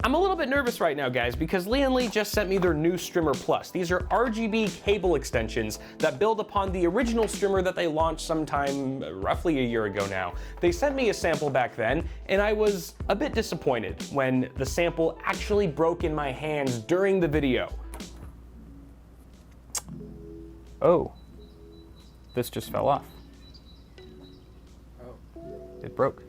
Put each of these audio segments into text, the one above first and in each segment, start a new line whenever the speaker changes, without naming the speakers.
I'm a little bit nervous right now, guys, because Lee & Lee just sent me their new Strimmer Plus. These are RGB cable extensions that build upon the original Strimmer that they launched sometime roughly a year ago now. They sent me a sample back then, and I was a bit disappointed when the sample actually broke in my hands during the video. Oh, this just fell off. It broke.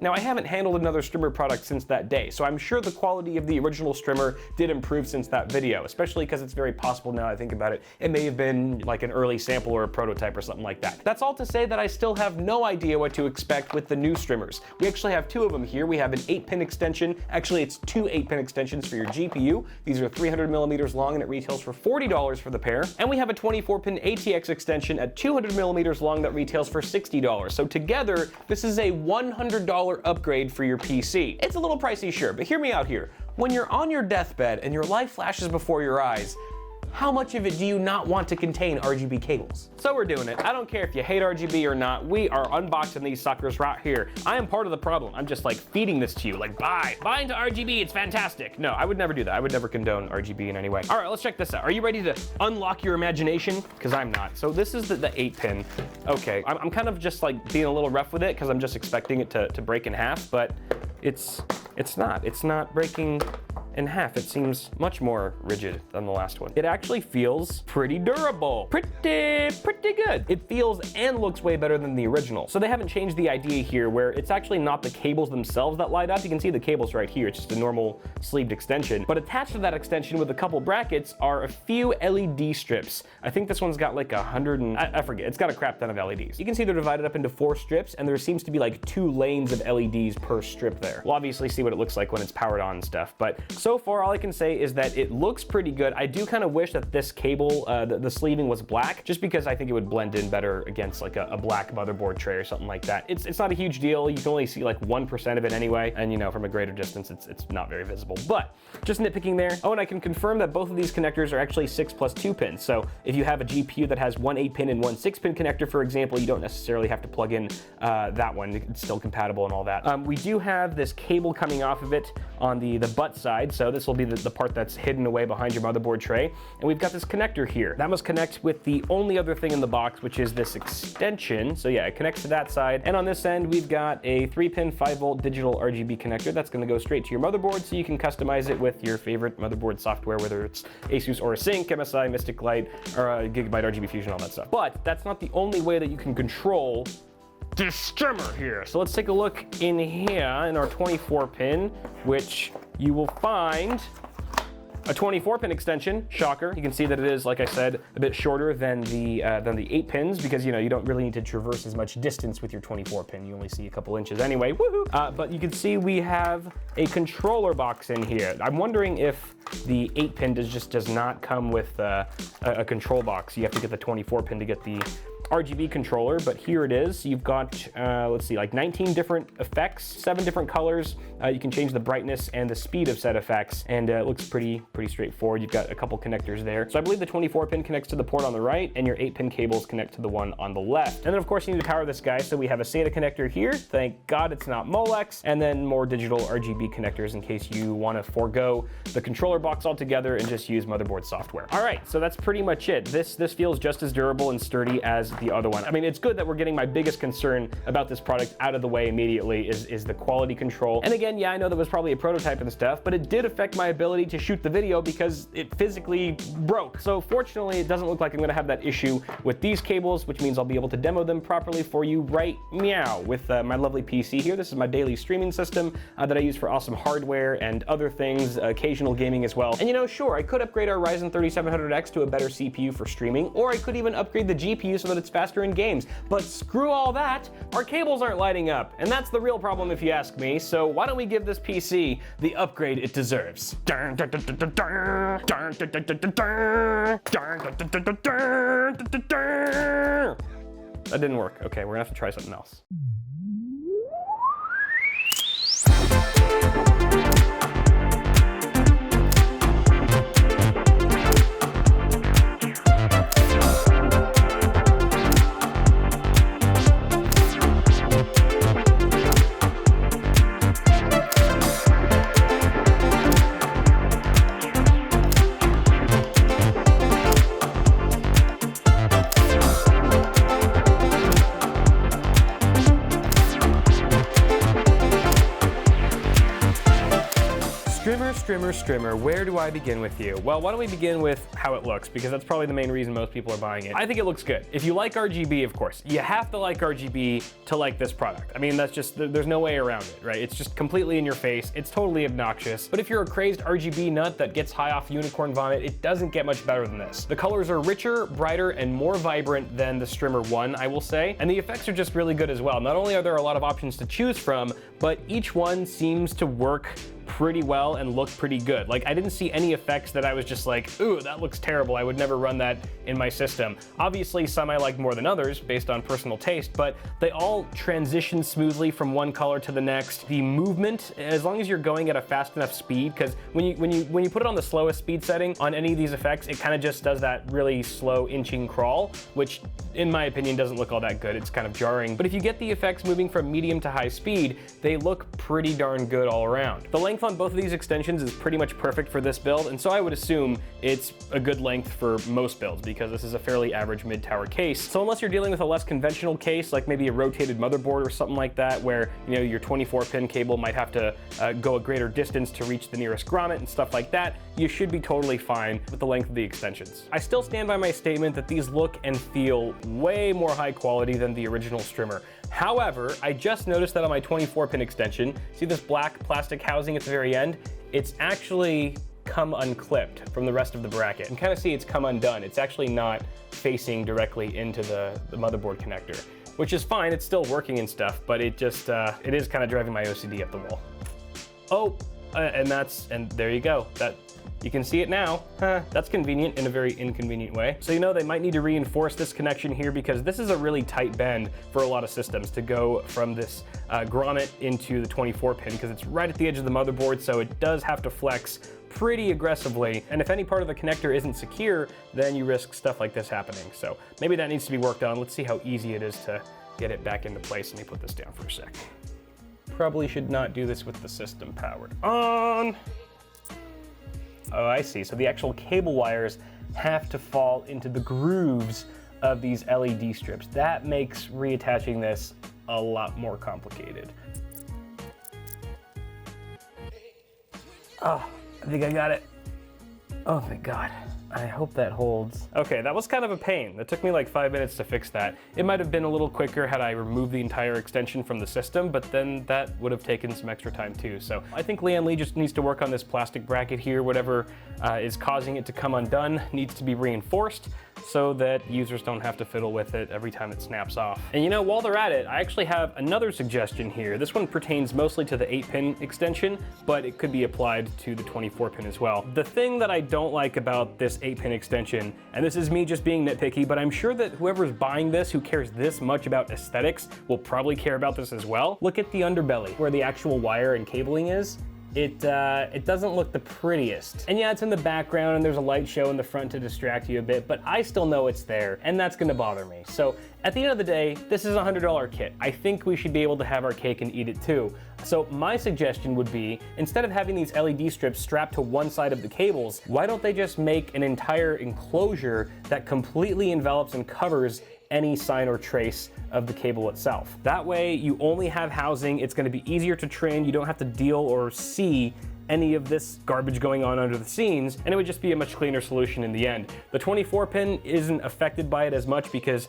Now, I haven't handled another Strimmer product since that day, so I'm sure the quality of the original Strimmer did improve since that video, especially because it's very possible now I think about it, it may have been like an early sample or a prototype or something like that. That's all to say that I still have no idea what to expect with the new Strimmers. We actually have two of them here. We have an 8-pin extension. Actually, it's two 8-pin extensions for your GPU. These are 300 millimeters long and it retails for $40 for the pair. And we have a 24-pin ATX extension at 200 millimeters long that retails for $60. So together, this is a $100 upgrade for your PC. It's a little pricey, sure, but hear me out here. When you're on your deathbed and your life flashes before your eyes, how much of it do you not want to contain RGB cables? So we're doing it. I don't care if you hate RGB or not. We are unboxing these suckers right here. I am part of the problem. I'm just like feeding this to you, like buy into RGB, it's fantastic. No, I would never do that. I would never condone RGB in any way. All right, let's check this out. Are you ready to unlock your imagination? Because I'm not. So this is the 8-pin. Okay, I'm kind of just like being a little rough with it because I'm just expecting it to break in half, but it's not. It's not breaking in half. It seems much more rigid than the last one. It actually feels pretty durable. Pretty good. It feels and looks way better than the original. So they haven't changed the idea here where it's actually not the cables themselves that light up. You can see the cables right here. It's just a normal sleeved extension. But attached to that extension with a couple brackets are a few LED strips. I think this one's got like 100 and I forget. It's got a crap ton of LEDs. You can see they're divided up into 4 strips and there seems to be like 2 lanes of LEDs per strip there. We'll obviously see what it looks like when it's powered on and stuff, but so far all I can say is that it looks pretty good. I do kind of wish that this cable, the sleeving was black, just because I think it would blend in better against like a black motherboard tray or something like that. It's not a huge deal. You can only see like 1% of it anyway, and you know, from a greater distance it's not very visible, but just nitpicking there. Oh, and I can confirm that both of these connectors are actually 6+2 pins, so if you have a GPU that has one 8-pin and one 6-pin connector, for example, you don't necessarily have to plug in that one. It's still compatible and all that. We do have this cable coming off of it on the butt side, so this will be the part that's hidden away behind your motherboard tray. And we've got this connector here. That must connect with the only other thing in the box, which is this extension. So yeah, it connects to that side. And on this end, we've got a 3-pin 5-volt digital RGB connector that's gonna go straight to your motherboard, so you can customize it with your favorite motherboard software, whether it's Asus or Sync, MSI, Mystic Light, or Gigabyte RGB Fusion, all that stuff. But that's not the only way that you can control this Strimmer here. So let's take a look in here in our 24-pin, which you will find a 24-pin extension. Shocker. You can see that it is, like I said, a bit shorter than the 8 pins because, you know, you don't really need to traverse as much distance with your 24-pin. You only see a couple inches anyway. Woohoo! But you can see we have a controller box in here. I'm wondering if the 8-pin does not come with a control box. You have to get the 24-pin to get the RGB controller, but here it is. You've got, let's see, like 19 different effects, 7 different colors. You can change the brightness and the speed of said effects, and it looks pretty straightforward. You've got a couple connectors there. So I believe the 24-pin connects to the port on the right, and your 8-pin cables connect to the one on the left. And then, of course, you need to power this guy, so we have a SATA connector here. Thank God it's not Molex. And then more digital RGB connectors in case you want to forego the controller box altogether and just use motherboard software. All right, so that's pretty much it. This feels just as durable and sturdy as the other one. I mean, it's good that we're getting my biggest concern about this product out of the way immediately is the quality control. And again, yeah, I know that was probably a prototype and stuff, but it did affect my ability to shoot the video because it physically broke. So fortunately, it doesn't look like I'm gonna have that issue with these cables, which means I'll be able to demo them properly for you right meow with my lovely PC here. This is my daily streaming system that I use for awesome hardware and other things, occasional gaming as well. And you know, sure, I could upgrade our Ryzen 3700X to a better CPU for streaming, or I could even upgrade the GPU so that it's faster in games, but screw all that, our cables aren't lighting up, and that's the real problem if you ask me, so why don't we give this PC the upgrade it deserves. That didn't work. Okay, we're gonna have to try something else. Strimmer, where do I begin with you? Well, why don't we begin with how it looks, because that's probably the main reason most people are buying it. I think it looks good. If you like RGB, of course, you have to like RGB to like this product. I mean, that's just, there's no way around it, right? It's just completely in your face. It's totally obnoxious. But if you're a crazed RGB nut that gets high off unicorn vomit, it doesn't get much better than this. The colors are richer, brighter, and more vibrant than the Strimmer 1, I will say. And the effects are just really good as well. Not only are there a lot of options to choose from, but each one seems to work pretty well and look pretty good. Like, I didn't see any effects that I was just like, ooh, that looks terrible. I would never run that in my system. Obviously, some I like more than others based on personal taste, but they all transition smoothly from one color to the next. The movement, as long as you're going at a fast enough speed, because when you put it on the slowest speed setting on any of these effects, it kind of just does that really slow inching crawl, which in my opinion doesn't look all that good. It's kind of jarring. But if you get the effects moving from medium to high speed, they look pretty darn good all around. The length on both of these extensions is pretty much perfect for this build, and so I would assume it's a good length for most builds because this is a fairly average mid-tower case. So unless you're dealing with a less conventional case, like maybe a rotated motherboard or something like that, where your 24-pin cable might have to go a greater distance to reach the nearest grommet and stuff like that, you should be totally fine with the length of the extensions. I still stand by my statement that these look and feel way more high quality than the original Strimmer. However, I just noticed that on my 24-pin extension, see this black plastic housing at the very end? It's actually come unclipped from the rest of the bracket. You can kind of see it's come undone. It's actually not facing directly into the motherboard connector, which is fine. It's still working and stuff, but it just, it is kind of driving my OCD up the wall. Oh, and there you go. You can see it now. That's convenient in a very inconvenient way. So they might need to reinforce this connection here because this is a really tight bend for a lot of systems to go from this grommet into the 24-pin because it's right at the edge of the motherboard, so it does have to flex pretty aggressively. And if any part of the connector isn't secure, then you risk stuff like this happening. So maybe that needs to be worked on. Let's see how easy it is to get it back into place. Let me put this down for a sec. Probably should not do this with the system powered on. Oh, I see. So the actual cable wires have to fall into the grooves of these LED strips. That makes reattaching this a lot more complicated. Oh, I think I got it. Oh, thank God. I hope that holds. Okay, that was kind of a pain. That took me like 5 minutes to fix that. It might have been a little quicker had I removed the entire extension from the system, but then that would have taken some extra time too. So I think Lian Li just needs to work on this plastic bracket here. Whatever is causing it to come undone needs to be reinforced so that users don't have to fiddle with it every time it snaps off. And while they're at it, I actually have another suggestion here. This one pertains mostly to the 8-pin extension, but it could be applied to the 24-pin as well. The thing that I don't like about this 8-pin extension, and this is me just being nitpicky, but I'm sure that whoever's buying this who cares this much about aesthetics will probably care about this as well. Look at the underbelly where the actual wire and cabling is. It doesn't look the prettiest. And yeah, it's in the background and there's a light show in the front to distract you a bit, but I still know it's there and that's gonna bother me. So at the end of the day, this is a $100 kit. I think we should be able to have our cake and eat it too. So my suggestion would be, instead of having these LED strips strapped to one side of the cables, why don't they just make an entire enclosure that completely envelops and covers any sign or trace of the cable itself. That way you only have housing, it's gonna be easier to train, you don't have to deal or see any of this garbage going on under the scenes, and it would just be a much cleaner solution in the end. The 24-pin isn't affected by it as much because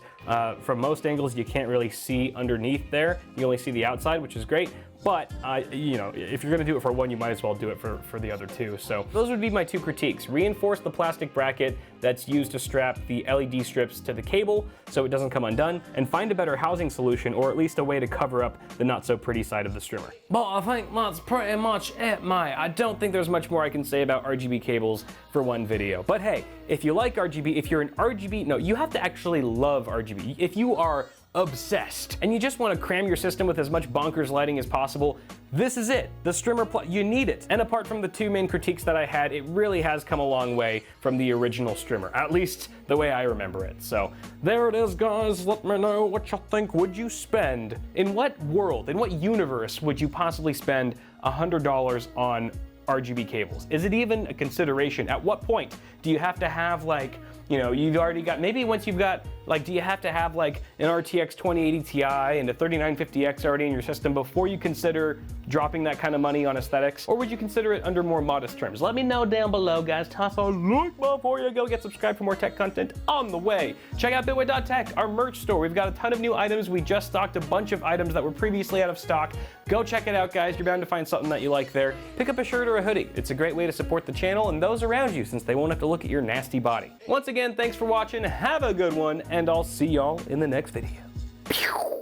from most angles you can't really see underneath there. You only see the outside, which is great. But, if you're gonna do it for one, you might as well do it for the other two. So those would be my two critiques. Reinforce the plastic bracket that's used to strap the LED strips to the cable so it doesn't come undone, and find a better housing solution, or at least a way to cover up the not so pretty side of the Strimmer. But I think that's pretty much it, mate. I don't think there's much more I can say about RGB cables for one video. But hey, if you like RGB, if you're an RGB, no, you have to actually love RGB. If you are obsessed and you just want to cram your system with as much bonkers lighting as possible, this is it. The Strimmer Plus, you need it. And apart from the two main critiques that I had, it really has come a long way from the original Strimmer, at least the way I remember it. So there it is, guys. Let me know what you think. Would you spend, in what world, in what universe would you possibly spend $100 on RGB cables? Is it even a consideration? At what point do you have to have you've already got, maybe once you've got, do you have to have an RTX 2080 Ti and a 3950X already in your system before you consider dropping that kind of money on aesthetics? Or would you consider it under more modest terms? Let me know down below, guys. Toss a like before you go. Get subscribed for more tech content on the way. Check out bitwit.tech, our merch store. We've got a ton of new items. We just stocked a bunch of items that were previously out of stock. Go check it out, guys. You're bound to find something that you like there. Pick up a shirt or a hoodie. It's a great way to support the channel and those around you, since they won't have to look at your nasty body. Once again, thanks for watching. Have a good one, and I'll see y'all in the next video. Pew!